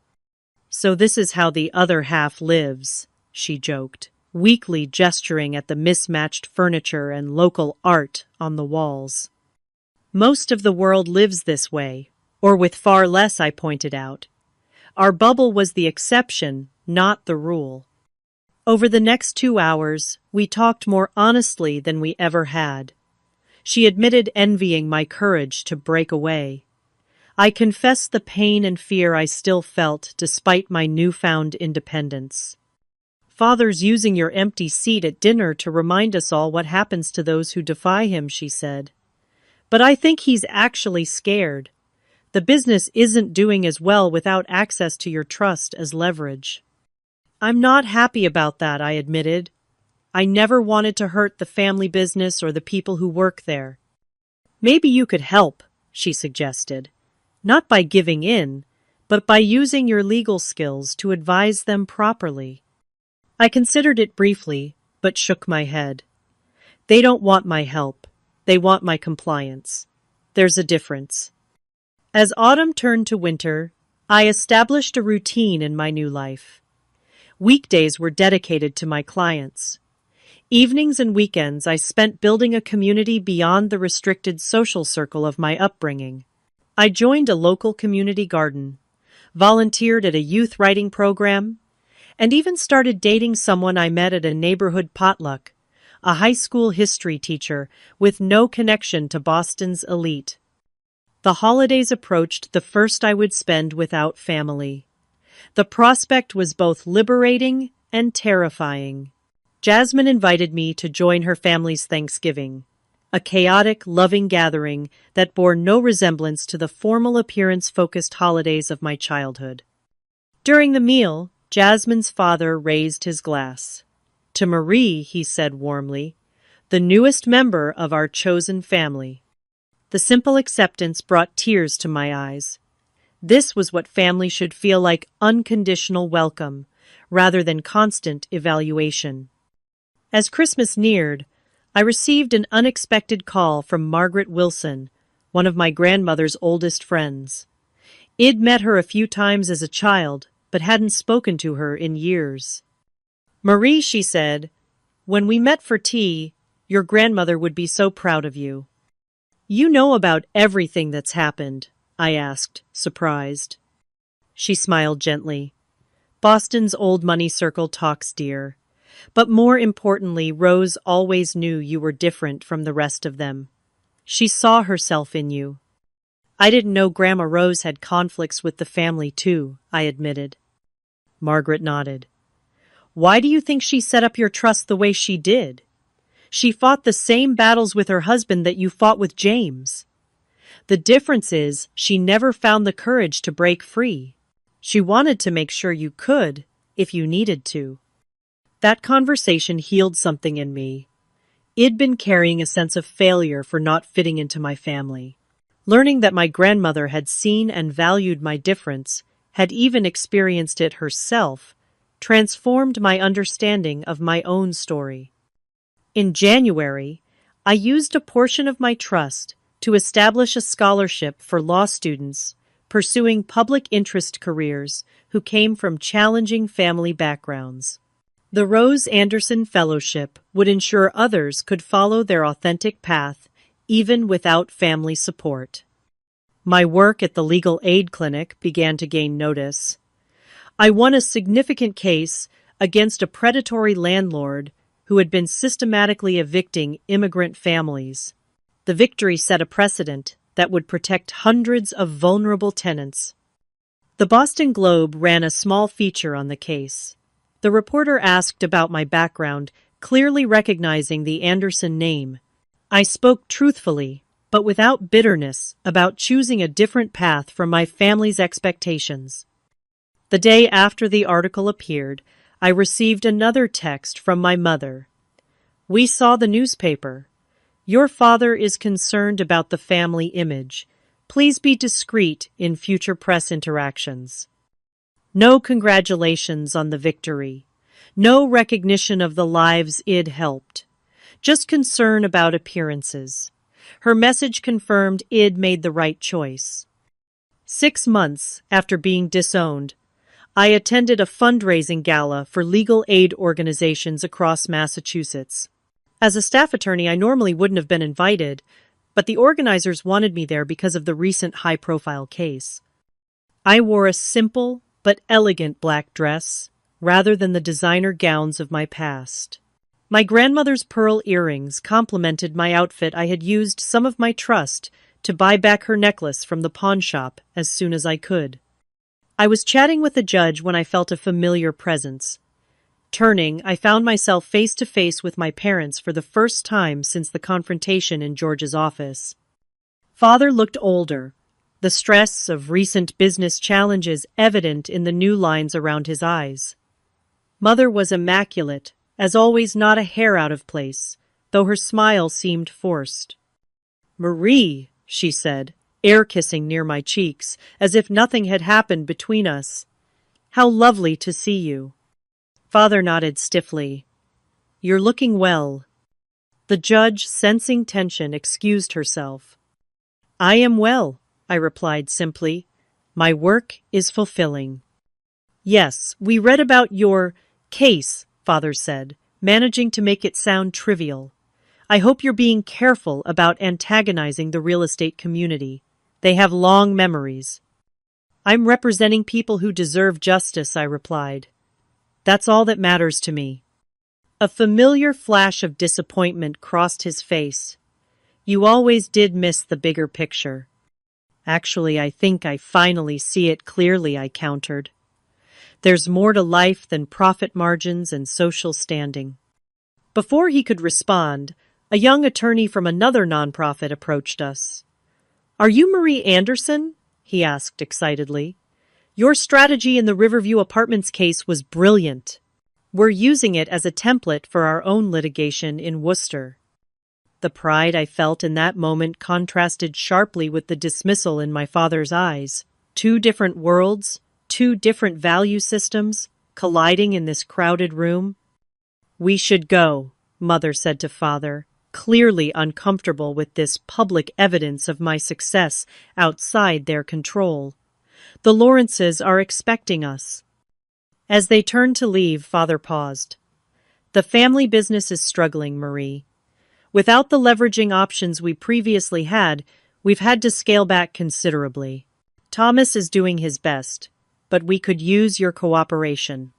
"So this is how the other half lives," she joked, weakly gesturing at the mismatched furniture and local art on the walls. "Most of the world lives this way, or with far less," I pointed out. Our bubble was the exception, not the rule. Over the next 2 hours, we talked more honestly than we ever had. She admitted envying my courage to break away. I confessed the pain and fear I still felt despite my newfound independence. "Father's using your empty seat at dinner to remind us all what happens to those who defy him," she said. "But I think he's actually scared. The business isn't doing as well without access to your trust as leverage." "I'm not happy about that," I admitted. "I never wanted to hurt the family business or the people who work there." "Maybe you could help," she suggested. "Not by giving in, but by using your legal skills to advise them properly." I considered it briefly, but shook my head. They don't want my help. They want my compliance. There's a difference. As autumn turned to winter, I established a routine in my new life. Weekdays were dedicated to my clients. Evenings and weekends I spent building a community beyond the restricted social circle of my upbringing. I joined a local community garden, volunteered at a youth writing program, and even started dating someone I met at a neighborhood potluck, a high school history teacher with no connection to Boston's elite. The holidays approached, the first I would spend without family. The prospect was both liberating and terrifying. Jasmine invited me to join her family's Thanksgiving, a chaotic, loving gathering that bore no resemblance to the formal appearance-focused holidays of my childhood. During the meal, Jasmine's father raised his glass. "To Marie," he said warmly, "the newest member of our chosen family." The simple acceptance brought tears to my eyes. This was what family should feel like: unconditional welcome, rather than constant evaluation. As Christmas neared, I received an unexpected call from Margaret Wilson, one of my grandmother's oldest friends. I'd met her a few times as a child, but hadn't spoken to her in years. "Marie," she said, "when we met for tea, your grandmother would be so proud of you." "You know about everything that's happened?" I asked, surprised. She smiled gently. "Boston's old money circle talks, dear. But more importantly, Rose always knew you were different from the rest of them. She saw herself in you." "I didn't know Grandma Rose had conflicts with the family too," I admitted. Margaret nodded. "Why do you think she set up your trust the way she did? She fought the same battles with her husband that you fought with James. The difference is she never found the courage to break free. She wanted to make sure you could, if you needed to." That conversation healed something in me. I'd been carrying a sense of failure for not fitting into my family. Learning that my grandmother had seen and valued my difference, had even experienced it herself, transformed my understanding of my own story. In January, I used a portion of my trust to establish a scholarship for law students pursuing public interest careers who came from challenging family backgrounds. The Rose Anderson Fellowship would ensure others could follow their authentic path even without family support. My work at the legal aid clinic began to gain notice. I won a significant case against a predatory landlord who had been systematically evicting immigrant families. The victory set a precedent that would protect hundreds of vulnerable tenants. The Boston Globe ran a small feature on the case. The reporter asked about my background, clearly recognizing the Anderson name. I spoke truthfully, but without bitterness, about choosing a different path from my family's expectations. The day after the article appeared, I received another text from my mother. "We saw the newspaper. Your father is concerned about the family image. Please be discreet in future press interactions." No congratulations on the victory. No recognition of the lives I'd helped. Just concern about appearances. Her message confirmed I'd made the right choice. 6 months after being disowned, I attended a fundraising gala for legal aid organizations across Massachusetts. As a staff attorney, I normally wouldn't have been invited, but the organizers wanted me there because of the recent high-profile case. I wore a simple but elegant black dress, rather than the designer gowns of my past. My grandmother's pearl earrings complemented my outfit. I had used some of my trust to buy back her necklace from the pawn shop as soon as I could. I was chatting with the judge when I felt a familiar presence. Turning, I found myself face to face with my parents for the first time since the confrontation in George's office. Father looked older, the stress of recent business challenges evident in the new lines around his eyes. Mother was immaculate, as always, not a hair out of place, though her smile seemed forced. "Marie," she said, air-kissing near my cheeks, as if nothing had happened between us. "How lovely to see you." Father nodded stiffly. "You're looking well." The judge, sensing tension, excused herself. I am well, I replied simply. My work is fulfilling. Yes, we read about your case, Father said, managing to make it sound trivial. I hope you're being careful about antagonizing the real estate community. They have long memories. I'm representing people who deserve justice, I replied. That's all that matters to me. A familiar flash of disappointment crossed his face. You always did miss the bigger picture. Actually, I think I finally see it clearly, I countered. There's more to life than profit margins and social standing. Before he could respond, a young attorney from another nonprofit approached us. Are you Marie Anderson? He asked excitedly. Your strategy in the Riverview Apartments case was brilliant. We're using it as a template for our own litigation in Worcester. The pride I felt in that moment contrasted sharply with the dismissal in my father's eyes. Two different worlds, two different value systems, colliding in this crowded room. We should go, Mother said to Father, clearly uncomfortable with this public evidence of my success outside their control. The Lawrences are expecting us. As they turned to leave, Father paused. The family business is struggling, Marie. Without the leveraging options we previously had, we've had to scale back considerably. Thomas is doing his best, but we could use your cooperation.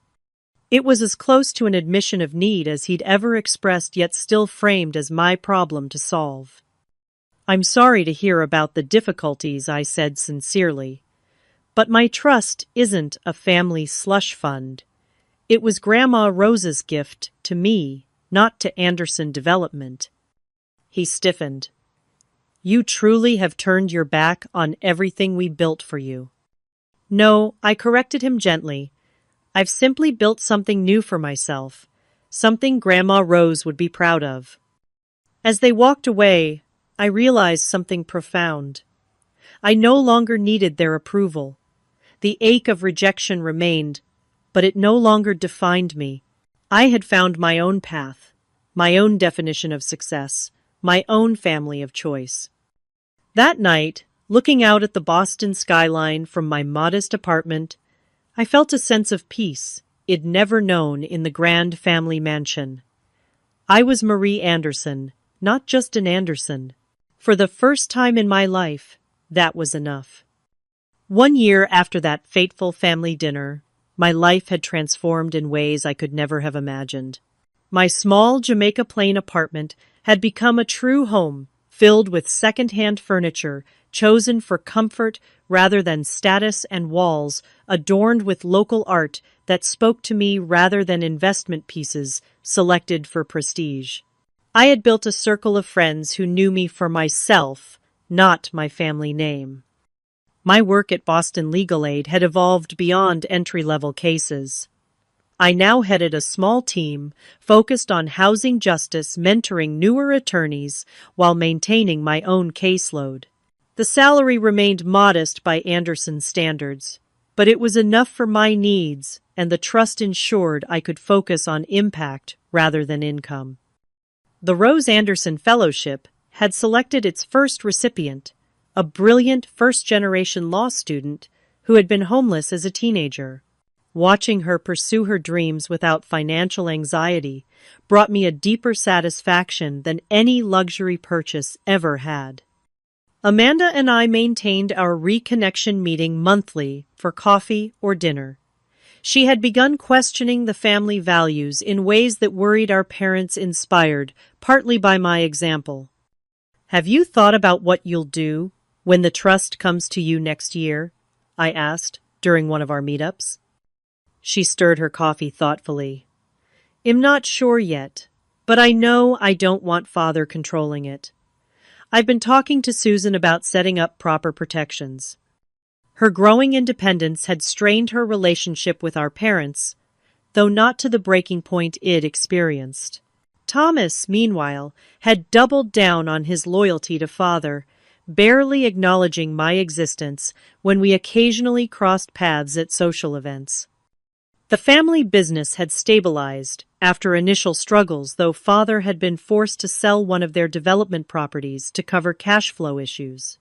It was as close to an admission of need as he'd ever expressed, yet still framed as my problem to solve. I'm sorry to hear about the difficulties, I said sincerely. But my trust isn't a family slush fund. It was Grandma Rose's gift to me, not to Anderson Development. He stiffened. You truly have turned your back on everything we built for you. No, I corrected him gently. I've simply built something new for myself, something Grandma Rose would be proud of. As they walked away, I realized something profound. I no longer needed their approval. The ache of rejection remained, but it no longer defined me. I had found my own path, my own definition of success, my own family of choice. That night, looking out at the Boston skyline from my modest apartment, I felt a sense of peace I'd never known in the grand family mansion. I was Marie Anderson, not just an Anderson. For the first time in my life, that was enough. 1 year after that fateful family dinner, my life had transformed in ways I could never have imagined. My small Jamaica Plain apartment had become a true home, filled with second-hand furniture, chosen for comfort rather than status, and walls adorned with local art that spoke to me rather than investment pieces selected for prestige. I had built a circle of friends who knew me for myself, not my family name. My work at Boston Legal Aid had evolved beyond entry-level cases. I now headed a small team focused on housing justice, mentoring newer attorneys while maintaining my own caseload. The salary remained modest by Anderson standards, but it was enough for my needs, and the trust ensured I could focus on impact rather than income. The Rose Anderson Fellowship had selected its first recipient, a brilliant first-generation law student who had been homeless as a teenager. Watching her pursue her dreams without financial anxiety brought me a deeper satisfaction than any luxury purchase ever had. Amanda and I maintained our reconnection meeting monthly for coffee or dinner. She had begun questioning the family values in ways that worried our parents, inspired partly by my example. Have you thought about what you'll do when the trust comes to you next year? I asked during one of our meetups. She stirred her coffee thoughtfully. I'm not sure yet, but I know I don't want Father controlling it. I've been talking to Susan about setting up proper protections. Her growing independence had strained her relationship with our parents, though not to the breaking point I'd experienced. Thomas, meanwhile, had doubled down on his loyalty to Father, barely acknowledging my existence when we occasionally crossed paths at social events. The family business had stabilized after initial struggles, though father had been forced to sell one of their development properties to cover cash flow issues.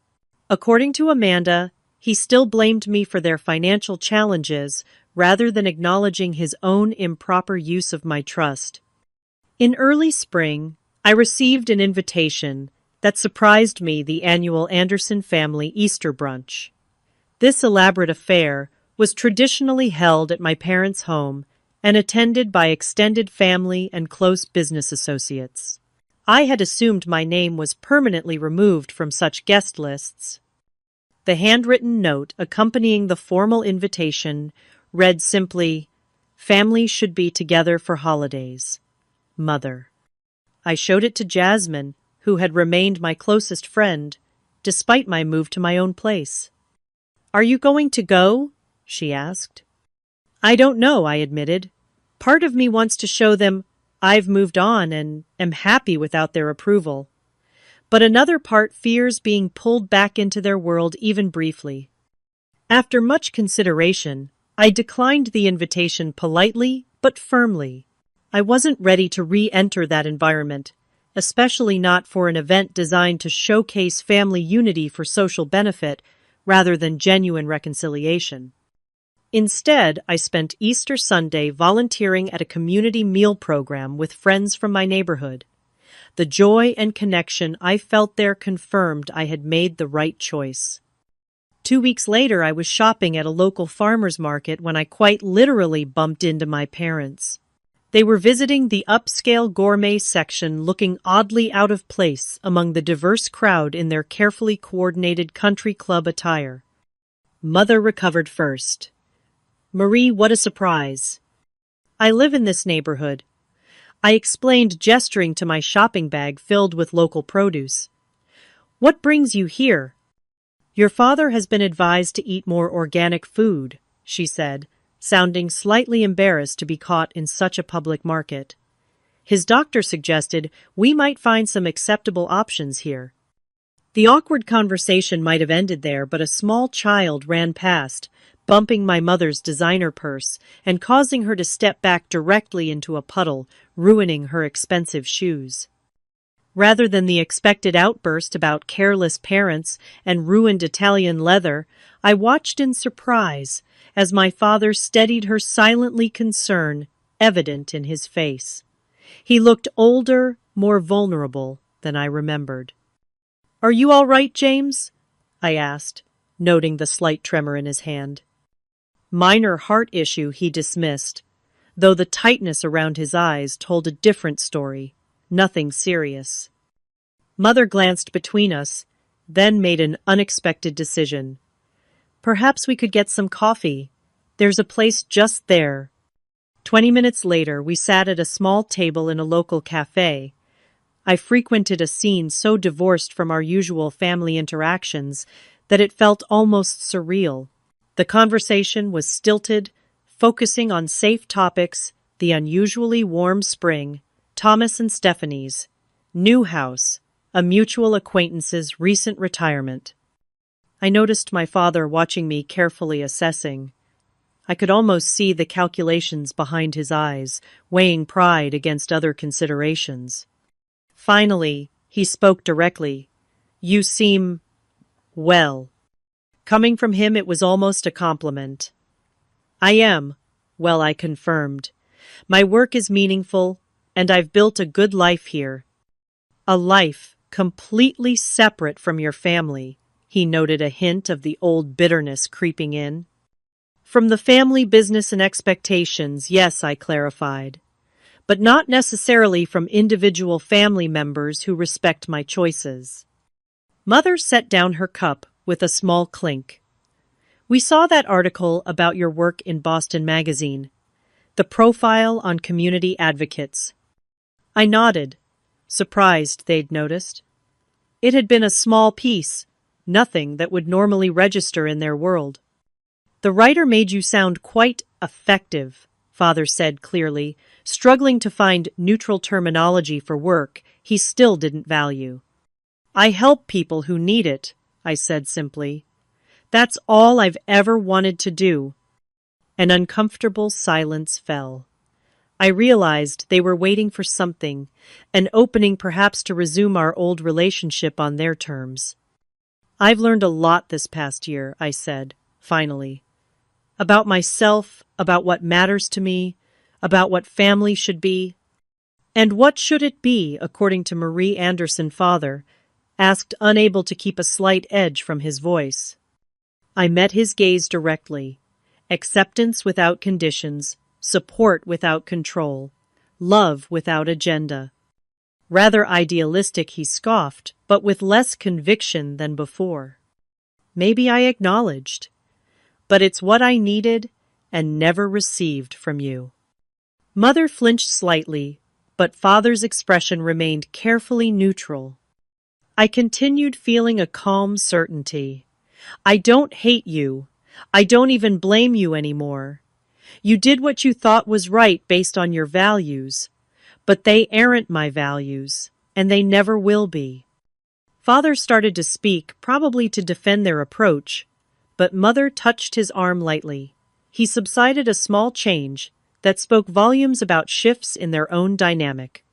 According to Amanda, he still blamed me for their financial challenges rather than acknowledging his own improper use of my trust. In early spring, I received an invitation that surprised me, the annual Anderson family Easter brunch. This elaborate affair was traditionally held at my parents' home and attended by extended family and close business associates. I had assumed my name was permanently removed from such guest lists. The handwritten note accompanying the formal invitation read simply, "Families should be together for holidays. Mother." I showed it to Jasmine, who had remained my closest friend, despite my move to my own place. "Are you going to go?" she asked. "I don't know," I admitted. "Part of me wants to show them I've moved on and am happy without their approval. But another part fears being pulled back into their world even briefly." After much consideration, I declined the invitation politely but firmly. I wasn't ready to re-enter that environment, especially not for an event designed to showcase family unity for social benefit rather than genuine reconciliation. Instead, I spent Easter Sunday volunteering at a community meal program with friends from my neighborhood. The joy and connection I felt there confirmed I had made the right choice. 2 weeks later, I was shopping at a local farmer's market when I quite literally bumped into my parents. They were visiting the upscale gourmet section, looking oddly out of place among the diverse crowd in their carefully coordinated country club attire. Mother recovered first. "Marie, what a surprise." "I live in this neighborhood," I explained, gesturing to my shopping bag filled with local produce. "What brings you here?" "Your father has been advised to eat more organic food," she said, sounding slightly embarrassed to be caught in such a public market. "His doctor suggested we might find some acceptable options here." The awkward conversation might have ended there, but a small child ran past, bumping my mother's designer purse and causing her to step back directly into a puddle, ruining her expensive shoes. Rather than the expected outburst about careless parents and ruined Italian leather, I watched in surprise as my father steadied her, silently concern evident in his face. He looked older, more vulnerable than I remembered. "Are you all right, James?" I asked, noting the slight tremor in his hand. "Minor heart issue," he dismissed, though the tightness around his eyes told a different story. Nothing serious. Mother glanced between us, then made an unexpected decision. "Perhaps we could get some coffee. There's a place just there." 20 minutes later, we sat at a small table in a local cafe. I frequented a scene so divorced from our usual family interactions that it felt almost surreal. The conversation was stilted, focusing on safe topics: the unusually warm spring, Thomas and Stephanie's new house, a mutual acquaintance's recent retirement. I noticed my father watching me, carefully assessing. I could almost see the calculations behind his eyes, weighing pride against other considerations. Finally, he spoke directly. "You seem well." Coming from him, it was almost a compliment. "I am well," I confirmed. "My work is meaningful, and I've built a good life here." "A life completely separate from your family," he noted, a hint of the old bitterness creeping in. "From the family business and expectations, yes," I clarified, "but not necessarily from individual family members who respect my choices." Mother set down her cup with a small clink. "We saw that article about your work in Boston Magazine, the profile on community advocates." I nodded, surprised they'd noticed. It had been a small piece, nothing that would normally register in their world. "The writer made you sound quite effective," Father said clearly, struggling to find neutral terminology for work he still didn't value. "I help people who need it," I said simply. "That's all I've ever wanted to do." An uncomfortable silence fell. I realized they were waiting for something, an opening perhaps to resume our old relationship on their terms. "I've learned a lot this past year," I said, finally. "About myself, about what matters to me, about what family should be." "And what should it be, according to Marie Anderson, father?" asked, unable to keep a slight edge from his voice. I met his gaze directly. Acceptance without conditions, support without control, love without agenda. Rather idealistic, he scoffed, but with less conviction than before. Maybe, I acknowledged. But it's what I needed and never received from you. Mother flinched slightly, but father's expression remained carefully neutral. I continued feeling a calm certainty. "I don't hate you. I don't even blame you anymore. You did what you thought was right based on your values, but they aren't my values, and they never will be." Father started to speak, probably to defend their approach, but Mother touched his arm lightly. He subsided, a small change that spoke volumes about shifts in their own dynamic.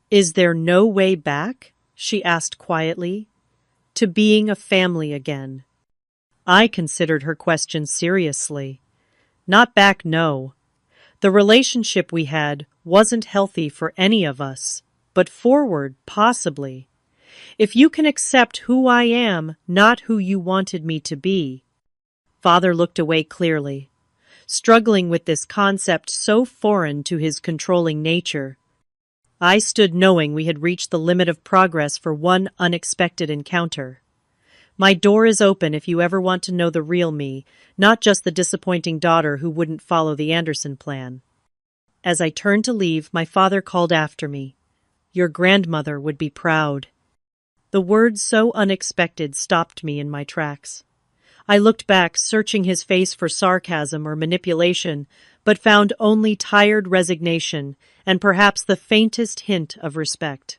"Is there no way back?" she asked quietly. "To being a family again?" I considered her question seriously. "Not back, no. The relationship we had wasn't healthy for any of us, but forward, possibly. If you can accept who I am, not who you wanted me to be." Father looked away clearly, struggling with this concept so foreign to his controlling nature. I stood knowing we had reached the limit of progress for one unexpected encounter. "My door is open if you ever want to know the real me, not just the disappointing daughter who wouldn't follow the Anderson plan." As I turned to leave, my father called after me, "Your grandmother would be proud." The words, so unexpected, stopped me in my tracks. I looked back, searching his face for sarcasm or manipulation, but found only tired resignation and perhaps the faintest hint of respect.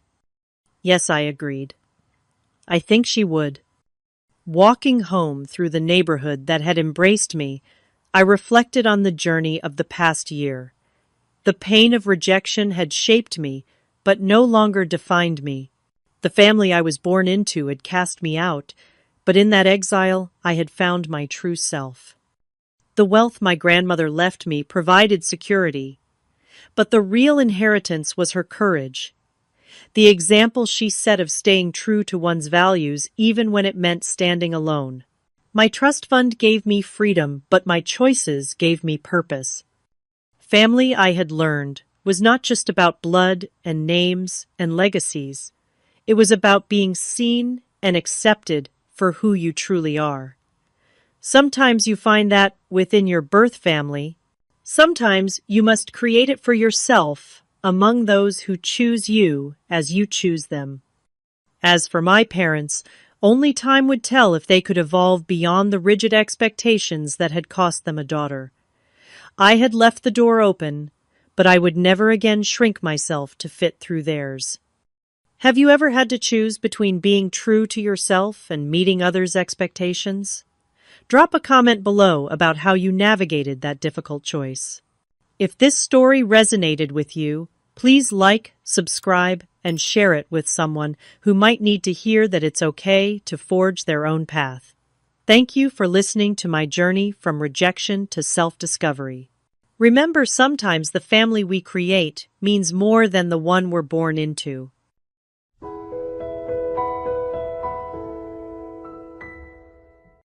"Yes," I agreed. "I think she would." Walking home through the neighborhood that had embraced me, I reflected on the journey of the past year. The pain of rejection had shaped me, but no longer defined me. The family I was born into had cast me out, but in that exile I had found my true self. The wealth my grandmother left me provided security, but the real inheritance was her courage. The example she set of staying true to one's values even when it meant standing alone. My trust fund gave me freedom, but my choices gave me purpose. Family, I had learned, was not just about blood and names and legacies. It was about being seen and accepted for who you truly are. Sometimes you find that within your birth family. Sometimes you must create it for yourself among those who choose you as you choose them. As for my parents, only time would tell if they could evolve beyond the rigid expectations that had cost them a daughter. I had left the door open, but I would never again shrink myself to fit through theirs. Have you ever had to choose between being true to yourself and meeting others' expectations? Drop a comment below about how you navigated that difficult choice. If this story resonated with you, please like, subscribe, and share it with someone who might need to hear that it's okay to forge their own path. Thank you for listening to my journey from rejection to self-discovery. Remember, sometimes the family we create means more than the one we're born into.